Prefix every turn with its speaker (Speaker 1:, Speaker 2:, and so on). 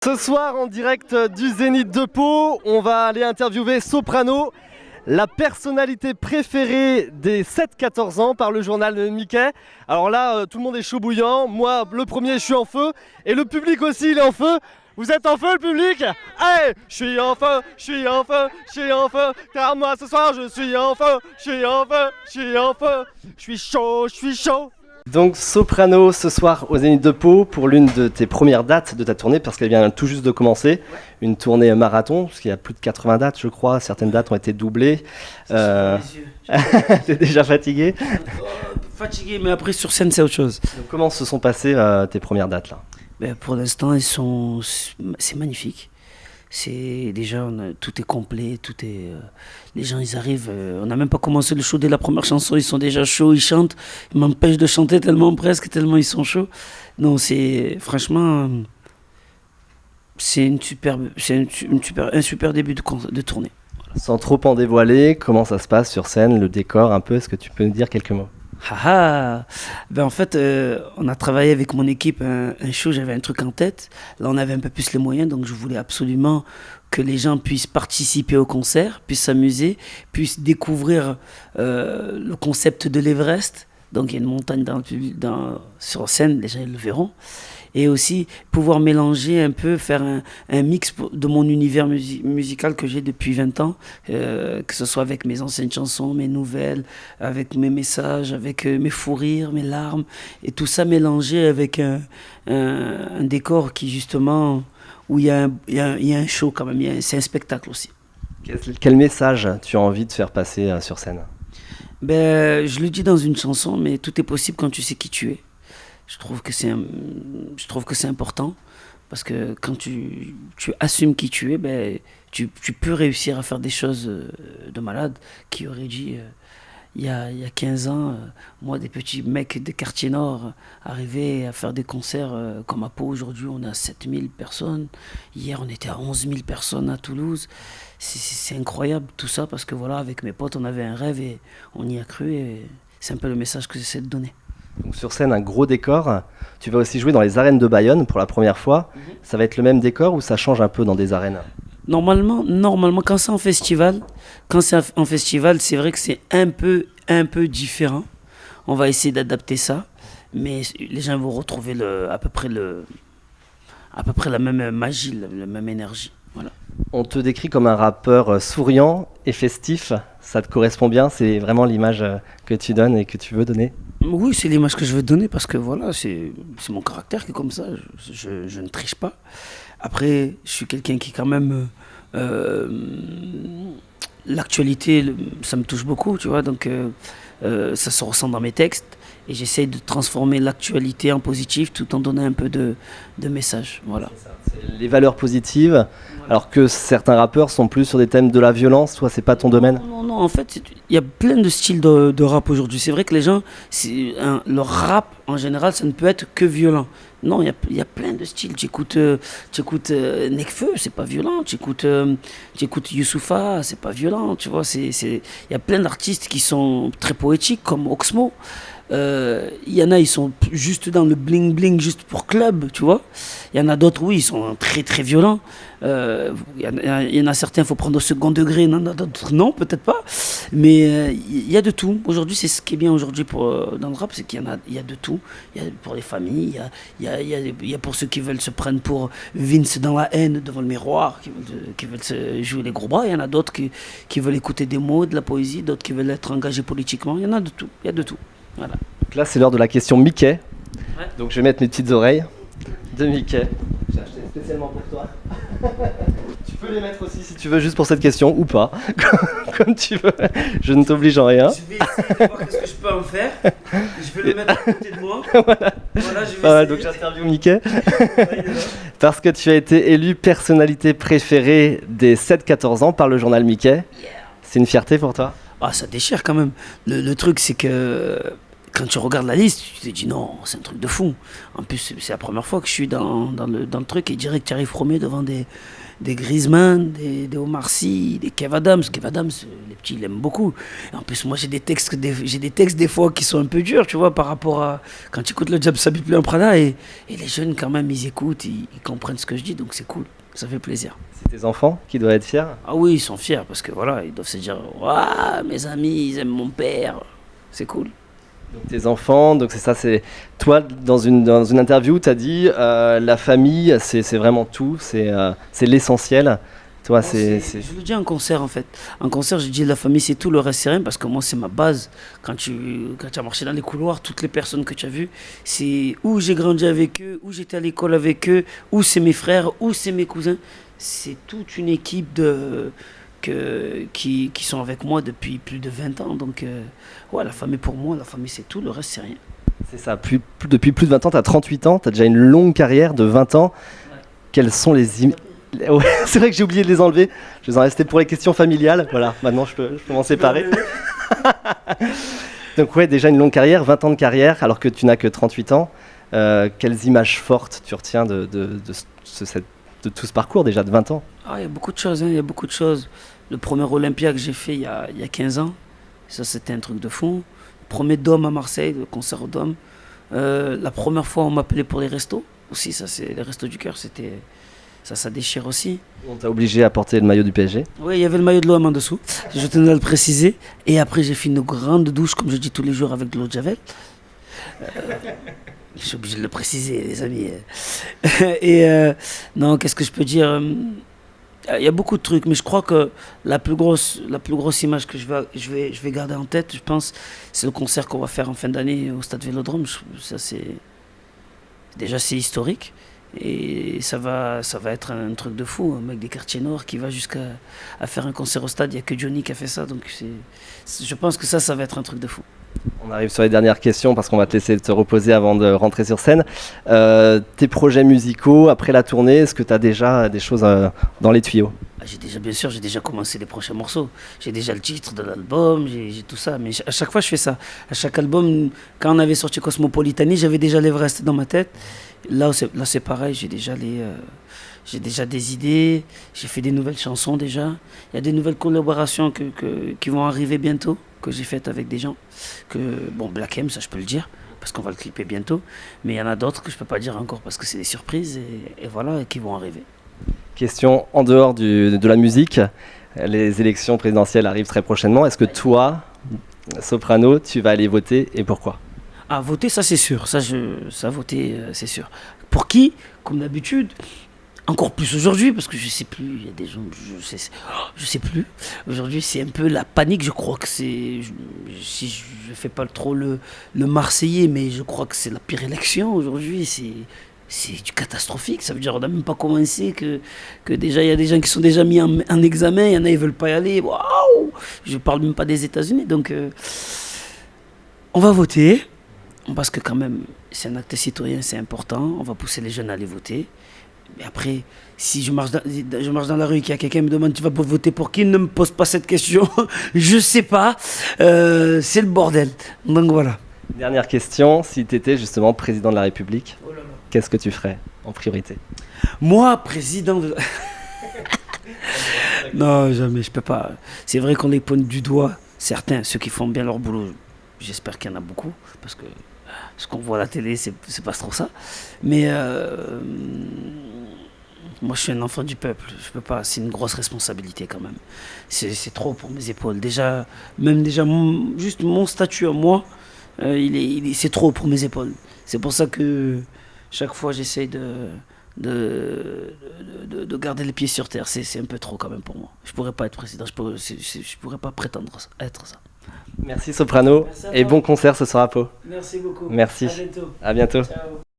Speaker 1: Ce soir en direct du Zénith de Pau, on va aller interviewer Soprano, la personnalité préférée des 7-14 ans par le journal de Mickey. Alors là, tout le monde est chaud bouillant, moi le premier je suis en feu et le public aussi il est en feu. Vous êtes en feu le public? Allez, je suis en feu, je suis en feu, je suis en feu, car moi ce soir je suis en feu, je suis en feu, je suis en feu, je suis chaud, je suis chaud. Donc Soprano ce soir au Zénith de Pau pour l'une de tes premières dates de ta tournée parce qu'elle vient tout juste de commencer, une tournée marathon parce qu'il y a plus de 80 dates je crois, certaines dates ont été doublées. T'es déjà fatigué?
Speaker 2: Fatigué mais après sur scène c'est autre chose.
Speaker 1: Donc, comment se sont passées tes premières dates là?
Speaker 2: Ben, pour l'instant c'est magnifique. C'est déjà tout est complet, les gens ils arrivent, on n'a même pas commencé le show dès la première chanson, ils sont déjà chauds, ils chantent, ils m'empêchent de chanter tellement ils sont chauds. Non, c'est franchement c'est un super début de tournée.
Speaker 1: Sans trop en dévoiler, comment ça se passe sur scène, le décor un peu, est-ce que tu peux nous dire quelques mots?
Speaker 2: Ben en fait, on a travaillé avec mon équipe un show, j'avais un truc en tête. Là, on avait un peu plus les moyens, donc je voulais absolument que les gens puissent participer au concert, puissent s'amuser, puissent découvrir le concept de l'Everest. Donc il y a une montagne sur scène, les gens ils le verront. Et aussi pouvoir mélanger un peu, faire un mix de mon univers musical que j'ai depuis 20 ans, que ce soit avec mes anciennes chansons, mes nouvelles, avec mes messages, avec mes fous rires, mes larmes, et tout ça mélangé avec un décor qui justement, où il y a un show quand même, c'est un spectacle aussi.
Speaker 1: Quel message tu as envie de faire passer sur scène?
Speaker 2: Ben, je le dis dans une chanson, mais tout est possible quand tu sais qui tu es. Je trouve que c'est important parce que quand tu assumes qui tu es, ben, tu peux réussir à faire des choses de malade. Qui aurait dit il y a 15 ans, moi des petits mecs des quartiers nord arrivaient à faire des concerts comme à Pau. Aujourd'hui on est à 7000 personnes, hier on était à 11 000 personnes à Toulouse. C'est incroyable tout ça parce que voilà, avec mes potes on avait un rêve et on y a cru et c'est un peu le message que j'essaie de donner.
Speaker 1: Donc sur scène, un gros décor. Tu vas aussi jouer dans les arènes de Bayonne pour la première fois. Ça va être le même décor ou ça change un peu dans des arènes?
Speaker 2: Normalement, quand c'est en festival, c'est vrai que c'est un peu différent. On va essayer d'adapter ça, mais les gens vont retrouver à peu près la même magie, la même énergie. Voilà.
Speaker 1: On te décrit comme un rappeur souriant et festif. Ça te correspond bien? C'est vraiment l'image que tu donnes et que tu veux donner?
Speaker 2: Oui, c'est l'image que je veux donner parce que voilà, c'est mon caractère qui est comme ça. Je ne triche pas. Après, je suis quelqu'un qui quand même... l'actualité, ça me touche beaucoup, tu vois. Donc, ça se ressent dans mes textes. Et j'essaye de transformer l'actualité en positif tout en donnant un peu de message. Voilà.
Speaker 1: C'est les valeurs positives, alors que certains rappeurs sont plus sur des thèmes de la violence. Toi, c'est pas ton domaine?
Speaker 2: Non, en fait, il y a plein de styles de rap aujourd'hui. C'est vrai que les gens, le rap en général, ça ne peut être que violent. Non, il y a plein de styles. Tu écoutes Nekfeu, c'est pas violent. Tu écoutes Youssoupha, c'est pas violent. Tu vois, il y a plein d'artistes qui sont très poétiques, comme Oxmo. Il y en a, ils sont juste dans le bling bling, juste pour club, tu vois. Il y en a d'autres, oui, ils sont très très violents. Il y en a certains, il faut prendre au second degré, il y en a d'autres, non, peut-être pas. Mais il y a de tout. Aujourd'hui, c'est ce qui est bien aujourd'hui dans le rap, c'est qu'il y a de tout. Il y a pour les familles, il y a pour ceux qui veulent se prendre pour Vince dans la haine devant le miroir, qui veulent se jouer les gros bras. Il y en a d'autres qui veulent écouter des mots, de la poésie, d'autres qui veulent être engagés politiquement. Il y en a de tout. Il y a de tout. Voilà.
Speaker 1: Donc là, c'est l'heure de la question Mickey.
Speaker 2: Ouais.
Speaker 1: Donc je vais mettre mes petites oreilles de Mickey. J'ai acheté spécialement pour toi. Tu peux les mettre aussi si tu veux, juste pour cette question, ou pas. Comme tu veux. Je ne t'oblige en rien.
Speaker 2: Je vais essayer de voir ce que je peux en faire. Je vais le mettre à côté de moi. Voilà, je vais essayer.
Speaker 1: Donc j'interviewe Mickey. Parce que tu as été élu personnalité préférée des 7-14 ans par le journal Mickey.
Speaker 2: Yeah.
Speaker 1: C'est une fierté pour toi?
Speaker 2: Ah, ça déchire quand même. Le truc, c'est que quand tu regardes la liste, tu te dis non, c'est un truc de fou. En plus, c'est la première fois que je suis dans le truc et direct, tu arrives premier devant des Griezmann, des Omar Sy, des Kev Adams. Kev Adams, les petits, ils l'aiment beaucoup. Et en plus, moi, j'ai des textes des fois qui sont un peu durs, tu vois, par rapport à quand tu écoutes le Jab Sabi Plus en Prada. Et les jeunes, quand même, ils écoutent, ils comprennent ce que je dis, donc c'est cool. Ça fait plaisir.
Speaker 1: C'est tes enfants qui doivent être fiers?
Speaker 2: Ah oui, ils sont fiers parce que voilà, ils doivent se dire waouh, mes amis, ils aiment mon père. C'est cool.
Speaker 1: Donc tes enfants, donc c'est ça, c'est toi dans une interview, tu as dit la famille, c'est vraiment tout, c'est l'essentiel. Toi,
Speaker 2: Je le dis en concert en fait. En concert, je dis la famille c'est tout, le reste c'est rien parce que moi c'est ma base. Quand tu as marché dans les couloirs, toutes les personnes que tu as vues, c'est où j'ai grandi avec eux, où j'étais à l'école avec eux, où c'est mes frères, où c'est mes cousins. C'est toute une équipe qui sont avec moi depuis plus de 20 ans. Donc ouais, la famille pour moi, la famille c'est tout, le reste c'est rien.
Speaker 1: C'est ça, depuis plus de 20 ans, tu as 38 ans, tu as déjà une longue carrière de 20 ans. Ouais. Quelles sont Ouais, c'est vrai que j'ai oublié de les enlever. Je vais en rester pour les questions familiales. Voilà, maintenant je peux m'en séparer. Donc ouais, déjà une longue carrière, 20 ans de carrière, alors que tu n'as que 38 ans. Quelles images fortes tu retiens de tout ce parcours déjà de 20 ans?
Speaker 2: Il y a beaucoup de choses, il y a beaucoup de choses. Le premier Olympia que j'ai fait il y a 15 ans, ça c'était un truc de fou. Le premier Dôme à Marseille, le concert au Dôme. La première fois on m'appelait pour les restos, aussi ça c'est les restos du cœur, c'était... Ça déchire aussi.
Speaker 1: On t'a obligé à porter le maillot du PSG?
Speaker 2: Oui, il y avait le maillot de l'OM en dessous. Je tenais à le préciser. Et après, j'ai fait une grande douche, comme je dis tous les jours, avec de l'eau de Javel. Je suis obligé de le préciser, les amis. Et non, qu'est-ce que je peux dire? Il y a beaucoup de trucs, mais je crois que la plus grosse image que je vais garder en tête, je pense, c'est le concert qu'on va faire en fin d'année au Stade Vélodrome. Ça, c'est historique. Et ça va être un truc de fou, un mec des quartiers nord qui va jusqu'à faire un concert au stade. Il n'y a que Johnny qui a fait ça, donc je pense que ça va être un truc de fou.
Speaker 1: On arrive sur les dernières questions parce qu'on va te laisser te reposer avant de rentrer sur scène. Tes projets musicaux après la tournée, est-ce que tu as déjà des choses dans les tuyaux?
Speaker 2: Bien sûr, j'ai déjà commencé les prochains morceaux. J'ai déjà le titre de l'album, j'ai tout ça. Mais à chaque fois, je fais ça. À chaque album, quand on avait sorti Cosmopolitanie, j'avais déjà l'Everest dans ma tête. Là, c'est pareil, j'ai déjà des idées, j'ai fait des nouvelles chansons déjà. Il y a des nouvelles collaborations qui vont arriver bientôt, que j'ai faites avec des gens. Black M, ça je peux le dire, parce qu'on va le clipper bientôt. Mais il y en a d'autres que je peux pas dire encore, parce que c'est des surprises, et voilà, qui vont arriver.
Speaker 1: Question en dehors de la musique, les élections présidentielles arrivent très prochainement. Est-ce que toi, Soprano, tu vas aller voter et pourquoi?
Speaker 2: Ah, voter, ça c'est sûr. Voter, c'est sûr. Pour qui? Comme d'habitude. Encore plus aujourd'hui, parce que je sais plus. Il y a des gens, je sais plus. Aujourd'hui, c'est un peu la panique. Je crois que c'est. Si je fais pas trop le Marseillais, mais je crois que c'est la pire élection aujourd'hui. C'est du catastrophique. Ça veut dire qu'on n'a même pas commencé, que déjà il y a des gens qui sont déjà mis en examen. Il y en a, ils veulent pas y aller. Waouh! Je parle même pas des États-Unis. Donc, on va voter. Parce que quand même, c'est un acte citoyen, c'est important. On va pousser les jeunes à aller voter. Mais après, si je marche dans la rue et qu'il y a quelqu'un qui me demande tu vas voter pour qui, ne me pose pas cette question. Je sais pas. C'est le bordel. Donc voilà.
Speaker 1: Dernière question, si tu étais justement président de la République, qu'est-ce que tu ferais en priorité?
Speaker 2: Moi, président de... Non, jamais, je peux pas. C'est vrai qu'on les pointe du doigt, certains, ceux qui font bien leur boulot. J'espère qu'il y en a beaucoup, parce que ce qu'on voit à la télé, c'est pas trop ça. Mais moi, je suis un enfant du peuple. Je peux pas. C'est une grosse responsabilité quand même. C'est trop pour mes épaules. Déjà, juste mon statut à moi, c'est trop pour mes épaules. C'est pour ça que chaque fois, j'essaye de garder les pieds sur terre. C'est un peu trop quand même pour moi. Je pourrais pas être président. Je pourrais pas prétendre être ça.
Speaker 1: Merci Soprano. Merci et bon concert ce soir à Pau.
Speaker 2: Merci beaucoup.
Speaker 1: Merci.
Speaker 2: À bientôt.
Speaker 1: À bientôt.
Speaker 2: Ciao.